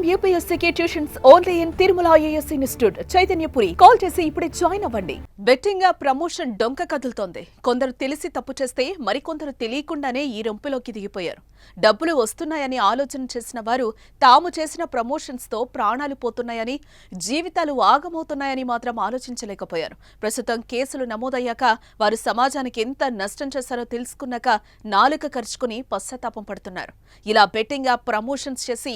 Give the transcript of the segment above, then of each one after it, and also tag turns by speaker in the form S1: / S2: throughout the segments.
S1: IIM UPSC tuitions only in Tirumala IAS institute Chaitanyapuri. Call చేసి ఇప్పుడే join అవ్వండి. బెట్టింగ్ యాప్ ప్రమోషన్ డొంక కదులుతోంది. కొందరు తెలిసి తప్పు చేస్తే మరికొందరు తెలియకుండానే ఈ రొంపులోకి దిగిపోయారు. డబ్బులు వస్తున్నాయని ఆలోచన చేసిన వారు తాము చేసిన ప్రమోషన్స్ తో ప్రాణాలు పోతున్నాయని, జీవితాలు ఆగమవుతున్నాయని మాత్రం ఆలోచించలేకపోయారు. ప్రస్తుతం కేసులు నమోదయ్యాక వారు సమాజానికి ఎంత నష్టం చేశారో తెలుసుకున్నాక నాలుక ఖర్చుకుని పశ్చాత్తాపం పడుతున్నారు. ఇలా బెట్టింగ్ యాప్ ప్రమోషన్స్ చేసి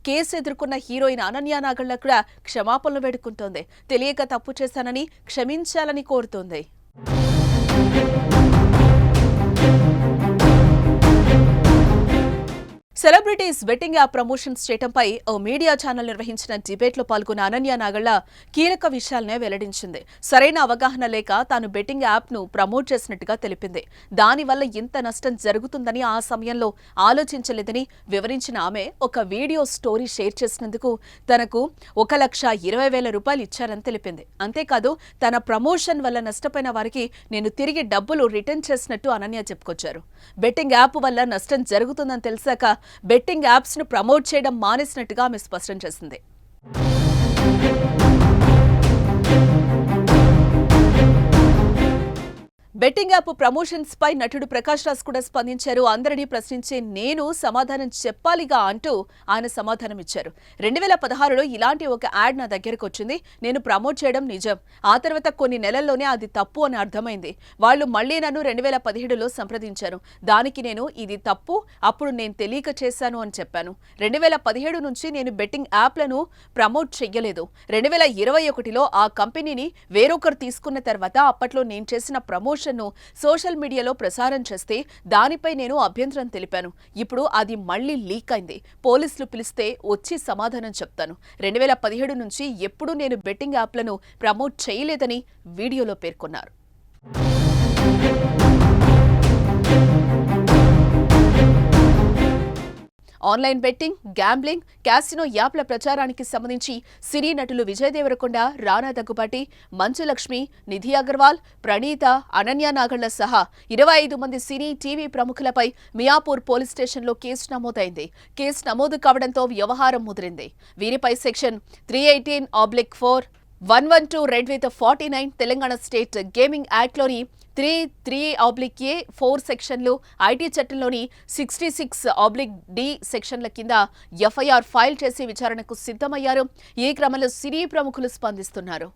S1: కేసు ఎదుర్కొన్న హీరోయిన్ అనన్య నాగళ్ల కూడా క్షమాపణలు వేడుకుంటోంది. తెలియక తప్పు చేశానని క్షమించాలని కోరుతోంది. సెలబ్రిటీస్ బెట్టింగ్ యాప్ ప్రమోషన్స్ చేయడంపై ఓ మీడియా ఛానల్ నిర్వహించిన డిబేట్లో పాల్గొన్న అనన్య నాగళ్ల కీలక విషయాలనే వెల్లడించింది. సరైన అవగాహన లేక తాను బెట్టింగ్ యాప్ ను ప్రమోట్ చేసినట్టుగా తెలిపింది. దానివల్ల ఇంత నష్టం జరుగుతుందని ఆ సమయంలో ఆలోచించలేదని వివరించిన ఆమె ఒక వీడియో స్టోరీ షేర్ చేసినందుకు తనకు 1,20,000 రూపాయలు ఇచ్చారని తెలిపింది. అంతేకాదు తన ప్రమోషన్ వల్ల నష్టపోయిన వారికి నేను తిరిగి డబ్బులు రిటర్న్ చేసినట్టు అనన్య చెప్పుకొచ్చారు. బెట్టింగ్ యాప్ వల్ల నష్టం జరుగుతుందని తెలిసాక బెట్టింగ్ యాప్స్ ను ప్రమోట్ చేయడం మానేసినట్టుగా ఆమె స్పష్టం చేసింది. బెట్టింగ్ యాప్ ప్రమోషన్స్ పై నటుడు ప్రకాష్ రాజ్ కూడా స్పందించారు. అందరినీ ప్రశ్నించే నేను సమాధానం చెప్పాలిగా అంటూ ఆయన సమాధానం ఇచ్చారు. 2016లో ఇలాంటి ఒక యాడ్ నా దగ్గరకు వచ్చింది. నేను ప్రమోట్ చేయడం నిజం. ఆ తర్వాత కొన్ని నెలల్లోనే అది తప్పు అని అర్థమైంది. వాళ్ళు మళ్లీ నన్ను 2017లో సంప్రదించారు. దానికి నేను ఇది తప్పు, అప్పుడు నేను తెలియక చేశాను అని చెప్పాను. 2017 నుంచి నేను బెట్టింగ్ యాప్లను ప్రమోట్ చెయ్యలేదు. 2021లో ఆ కంపెనీని వేరొకరు తీసుకున్న తర్వాత అప్పట్లో నేను చేసిన ప్రమోషన్ సోషల్ మీడియాలో ప్రసారం చేస్తే దానిపై నేను అభ్యంతరం తెలిపాను. ఇప్పుడు అది మళ్లీ లీక్ అయింది. పోలీసులు పిలిస్తే వచ్చి సమాధానం చెప్తాను. 2017 నుంచి ఎప్పుడూ నేను బెట్టింగ్ యాప్లను ప్రమోట్ చేయలేదని వీడియోలో పేర్కొన్నారు. ఆన్లైన్ బెట్టింగ్, గ్యాంబ్లింగ్, క్యాసినో యాప్ల ప్రచారానికి సంబంధించి సినీ నటులు విజయ్ దేవరకొండ, రానా దగ్గుబాటి, మంచు లక్ష్మి, నిధి అగర్వాల్, ప్రణీత, అనన్య నాగళ్ల సహా 25 మంది సినీ, టీవీ ప్రముఖులపై మియాపూర్ పోలీస్ స్టేషన్లో కేసు నమోదైంది. కేసు నమోదు కావడంతో వ్యవహారం ముదిరింది. వీరిపై section 318/4, 112 read with 49 Telangana state gaming యాక్ట్లోని 3(3)(A)(4 సెక్షన్లు, ఐటీ చట్టంలోని 66(D) సెక్షన్ల కింద ఎఫ్ఐఆర్ ఫైల్ చేసి విచారణకు సిద్ధమయ్యారు. ఈ క్రమంలో సినీ ప్రముఖులు స్పందిస్తున్నారు.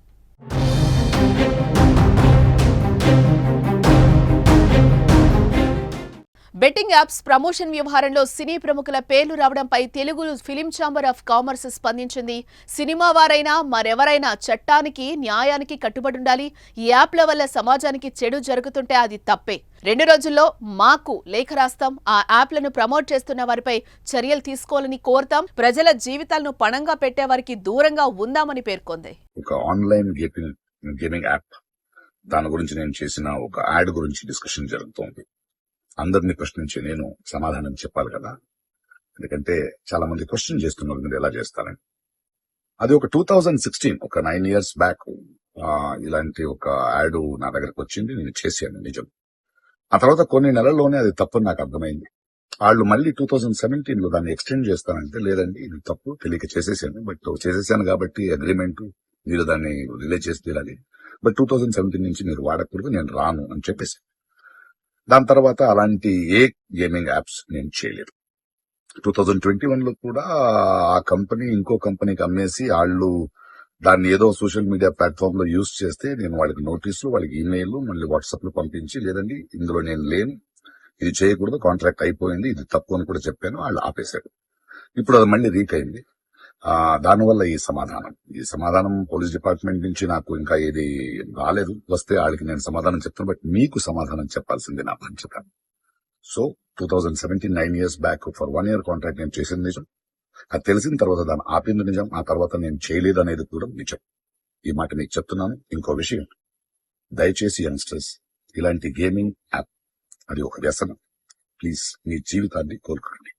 S1: బెట్టింగ్ యాప్స్ ప్రమోషన్ వ్యవహారంలో సినీ ప్రముఖుల పేర్లు రావడంపై Telugu film chamber of commerce స్పందించింది. సినిమా వారైనా మరెవరైనా చట్టానికి, న్యాయానికి కట్టుబడి ఉండాలి. ఈ యాప్ల వల్ల సమాజానికి చెడు జరుగుతుంటే అది తప్పే. 2 రోజుల్లో మాకు లేఖ రాస్తాం. ఆ యాప్లను ప్రమోట్ చేస్తున్న వారిపై చర్యలు తీసుకోవాలని కోరుతాం. ప్రజల జీవితాలను పణంగా పెట్టే వారికి దూరంగా ఉందామని పేర్కొంది.
S2: ఒక ఆన్లైన్ గేమింగ్ యాప్, దాని గురించి నేను చేసిన ఒక యాడ్ గురించి డిస్కషన్ జరుగుతోంది. అందరినీ ప్రశ్నించి నేను సమాధానం చెప్పాలి కదా, ఎందుకంటే చాలా మంది క్వశ్చన్ చేస్తున్నారు మీరు ఎలా చేస్తారని. అది ఒక 2016, ఒక 9 years బ్యాక్ ఇలాంటి ఒక యాడ్ నా దగ్గరకు వచ్చింది. నేను చేశాను నిజం. ఆ తర్వాత కొన్ని నెలల్లోనే అది తప్పు నాకు అర్థమైంది. వాళ్ళు మళ్ళీ 2017లో దాన్ని ఎక్స్టెండ్ చేస్తానంటే లేదండి ఇది తప్పు, తెలియక చేసేసాను. బట్ చేసేసాను కాబట్టి అగ్రిమెంట్, మీరు దాన్ని రిలే చేసి తీరాలి. బట్ 2017 నుంచి మీరు వాడకూడదు, నేను రాను అని చెప్పేసి దాని తర్వాత అలాంటి ఏ గేమింగ్ యాప్స్ నేను చేయలేదు. 2021లో కూడా ఆ కంపెనీ ఇంకో కంపెనీకి అమ్మేసి వాళ్ళు దాన్ని ఏదో సోషల్ మీడియా ప్లాట్ఫామ్ లో యూజ్ చేస్తే నేను వాళ్ళకి నోటీసులు, వాళ్ళకి ఈమెయిల్, మళ్ళీ వాట్సాప్ లో పంపించి లేదండి ఇందులో నేను లేను, ఇది చేయకూడదు, కాంట్రాక్ట్ అయిపోయింది, ఇది తప్పు అని కూడా చెప్పాను. వాళ్ళు ఆపేశారు. ఇప్పుడు అది మళ్ళీ రీక్ అయింది. దానివల్ల ఈ సమాధానం పోలీస్ డిపార్ట్మెంట్ నుంచి నాకు ఇంకా ఏది రాలేదు. వస్తే వాళ్ళకి నేను సమాధానం చెప్తాను. బట్ మీకు సమాధానం చెప్పాల్సింది నా బాధ్యత. So 2017, 9 years back for 1 year contract నేను చేసింది నిజం. అది తెలిసిన తర్వాత దాన్ని ఆపింది నిజం. ఆ తర్వాత నేను చేయలేదు అనేది కూడా నిజం. ఈ మాట మీకు చెప్తున్నాను. ఇంకో విషయం, దయచేసి యంగ్స్టర్స్, ఇలాంటి గేమింగ్ యాప్ అది ఒక వ్యసనం. ప్లీజ్ మీ జీవితాన్ని కోల్పోండి.